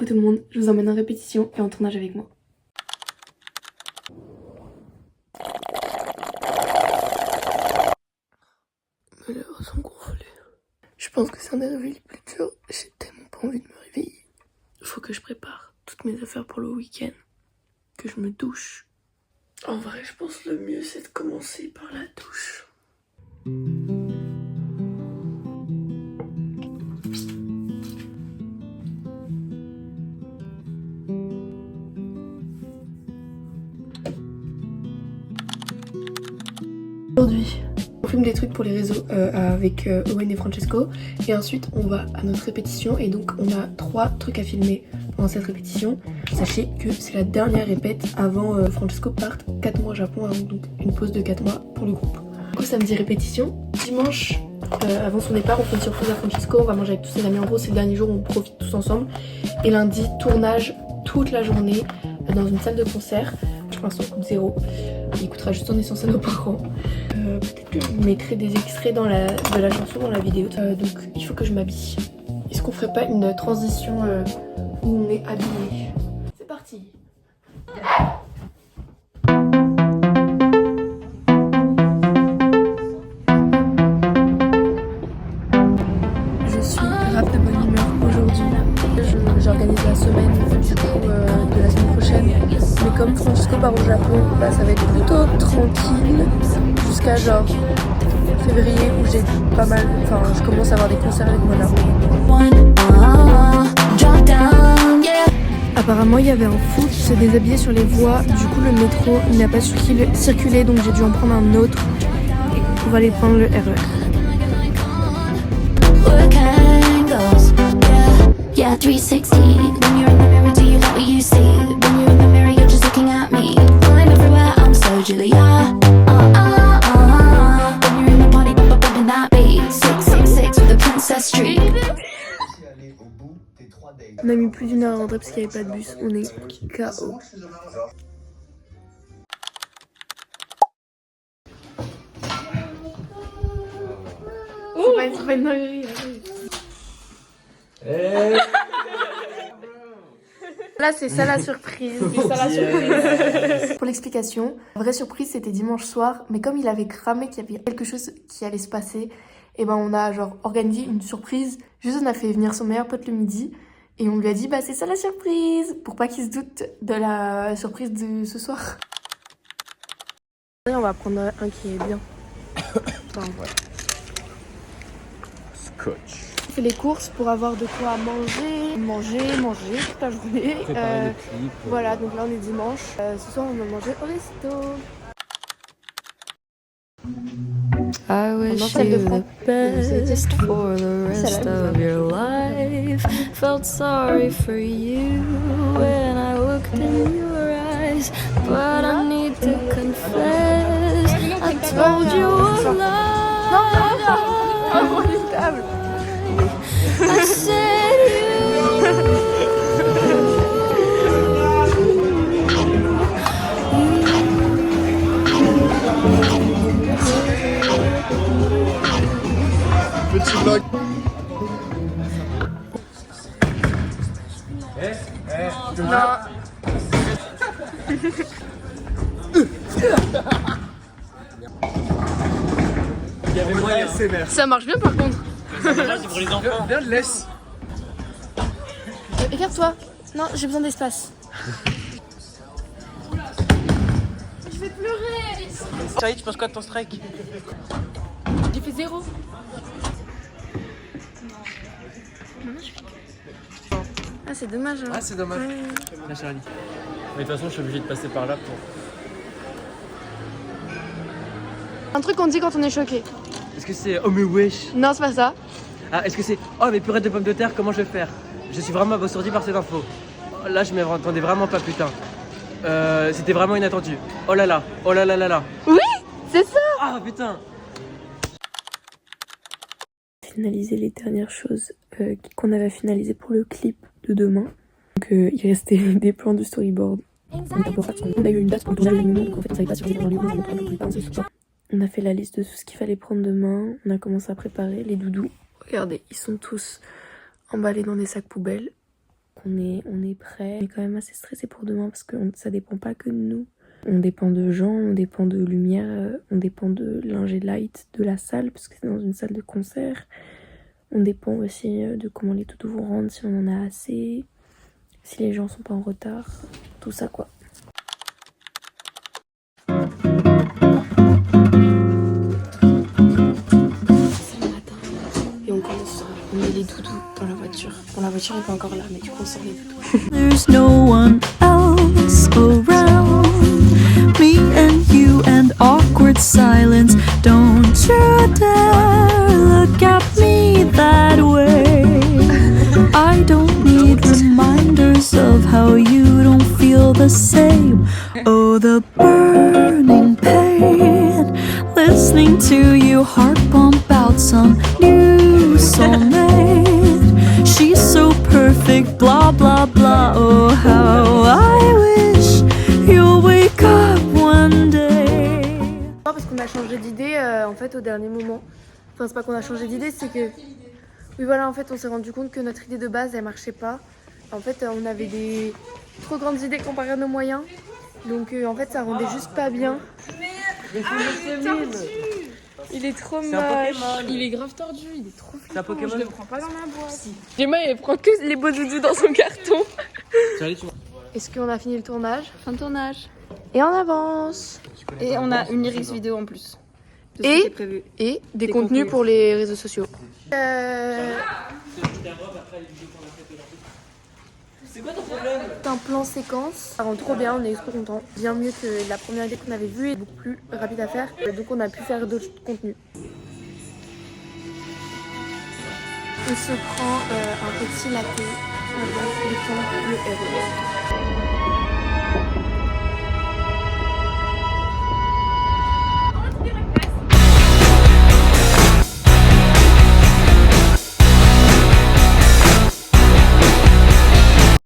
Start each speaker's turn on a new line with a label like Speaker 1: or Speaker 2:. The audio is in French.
Speaker 1: coucou tout le monde, je vous emmène en répétition et en tournage avec moi. Mes lèvres sont gonflées. Je pense que c'est un des réveils les plus durs. J'ai tellement pas envie de me réveiller. Il faut que je prépare toutes mes affaires pour le week-end. Que je me douche. En vrai, je pense que le mieux c'est de commencer par la douche. Aujourd'hui, on filme des trucs pour les réseaux avec Owen et Francesco et ensuite on va à notre répétition et donc on a 3 trucs à filmer pendant cette répétition. Sachez que c'est la dernière répète avant Francesco parte 4 mois au Japon, avant donc une pause de 4 mois pour le groupe. Du coup samedi répétition, dimanche avant son départ on fait une surprise à Francesco, on va manger avec tous ses amis, en gros c'est le dernier jour où on profite tous ensemble. Et lundi tournage toute la journée dans une salle de concert. Pour l'instant coûte 0, il coûtera juste en essence à nos parents. Peut-être que je vous mettrai des extraits de la chanson dans la vidéo. Donc il faut que je m'habille. Est-ce qu'on ferait pas une transition où on est habillé? C'est parti. Je suis grave de bonne humeur aujourd'hui. J'organise la semaine du coup de la semaine prochaine. Mais comme Francesco part au Japon, bah, ça va être plutôt tranquille jusqu'à genre février où j'ai pas mal, enfin je commence à avoir des concerts avec Mona. Apparemment il y avait un fou qui se déshabillait sur les voies, du coup le métro il n'a pas circulé donc j'ai dû en prendre un autre pour aller prendre le RER. Yeah, 360. When you're in the mirror, do you like what you see? When you're in the mirror, you're just looking at me. I'm everywhere, I'm so Julia. When you're in the party, bumping that beat. 666 with the Princess Street. On a mis plus d'1 heure à rentrer parce qu'il n'y avait pas de bus. On est KO. Oh, c'est pas une dinguerie. Là c'est ça la surprise. C'est ça la surprise. Pour l'explication, la vraie surprise c'était dimanche soir, mais comme il avait cramé qu'il y avait quelque chose qui allait se passer, et ben on a genre organisé une surprise. Juste on a fait venir son meilleur pote le midi et on lui a dit bah c'est ça la surprise, pour pas qu'il se doute de la surprise de ce soir. On va prendre un qui est bien. Enfin,
Speaker 2: ouais. Scotch.
Speaker 1: On fait les courses pour avoir de quoi manger toute la journée. Voilà, donc là on est dimanche. Ce soir on va manger au resto.
Speaker 3: I wish you the best for the rest of your life. Felt sorry for you when I looked in your eyes, but I need to confess I told you a lie. I said
Speaker 2: Petit vlog.
Speaker 1: Non.
Speaker 2: Il y avait moyen.
Speaker 1: Ça marche bien par contre.
Speaker 2: C'est pour les enfants. Viens, laisse.
Speaker 1: Écarte-toi. Non, j'ai besoin d'espace. Je vais pleurer.
Speaker 4: Charlie, tu penses quoi de ton strike?
Speaker 1: J'ai fait 0. Ah c'est dommage hein.
Speaker 4: Ah c'est dommage.
Speaker 1: Ouais.
Speaker 4: La Charlie. Mais de toute façon je suis obligé de passer par là pour...
Speaker 1: Un truc qu'on dit quand on est choqué.
Speaker 4: Est-ce que c'est oh mais wesh?
Speaker 1: Non c'est pas ça.
Speaker 4: Ah est-ce que c'est oh mais purée de pommes de terre, comment je vais faire? Je suis vraiment abasourdi par cette info. Oh, là je m'attendais vraiment pas putain. C'était vraiment inattendu. Oh là là, oh là là là là.
Speaker 1: Oui c'est ça.
Speaker 4: Ah putain.
Speaker 1: Finaliser les dernières choses qu'on avait finalisées pour le clip de demain. Donc il restait des plans du storyboard. On a eu une date pour le tournage de moment, donc en fait on savait pas si on était dans les lieux, on ne plus pas, on a fait la liste de tout ce qu'il fallait prendre demain. On a commencé à préparer les doudous. Regardez, ils sont tous emballés dans des sacs poubelles. qu'on est prêt. On est quand même assez stressé pour demain parce que ça dépend pas que de nous. On dépend de gens, on dépend de lumière, on dépend de l'ingé light de la salle parce que c'est dans une salle de concert. On dépend aussi de comment les toutous vont rendre, si on en a assez, si les gens sont pas en retard, tout ça quoi. C'est le matin et on commence, on met les toutous dans la voiture. Bon, la voiture n'est pas encore là, mais du coup on sort les toutous.
Speaker 3: There's no one else around. Me and you and awkward silence. Don't you dare look at me that way. I don't need reminders of how you don't feel the same. Oh, the burning pain. Listening to you heart pump out some new soulmate. She's so perfect, blah blah blah. Oh, how I wish you'll wake up one day.
Speaker 1: Parce qu'on a changé d'idée en fait au dernier moment. Enfin c'est pas qu'on a changé d'idée, c'est que oui voilà en fait on s'est rendu compte que notre idée de base elle marchait pas. En fait on avait des trop grandes idées comparées à nos moyens. Donc en fait ça rendait juste pas bien. Il est trop moche. Il est grave tordu, il est trop flippant.
Speaker 4: C'est un Pokémon.
Speaker 1: Je le prends pas dans ma boîte. Gemma elle prend que les beaux doudous dans son carton. Est-ce qu'on a fini le tournage?
Speaker 5: Fin de tournage.
Speaker 1: Et on avance.
Speaker 5: Et on a une lyrics vidéo en plus. De ce
Speaker 1: Et-
Speaker 5: qui était prévu.
Speaker 1: Et des contenus pour les réseaux sociaux.
Speaker 4: C'est quoi ton problème?
Speaker 1: C'est un plan séquence, ça rend trop bien, on est trop content. Bien mieux que la première idée qu'on avait vue et beaucoup plus rapide à faire. Donc on a pu faire d'autres contenus. On se prend un petit latte avec le fond, le héros.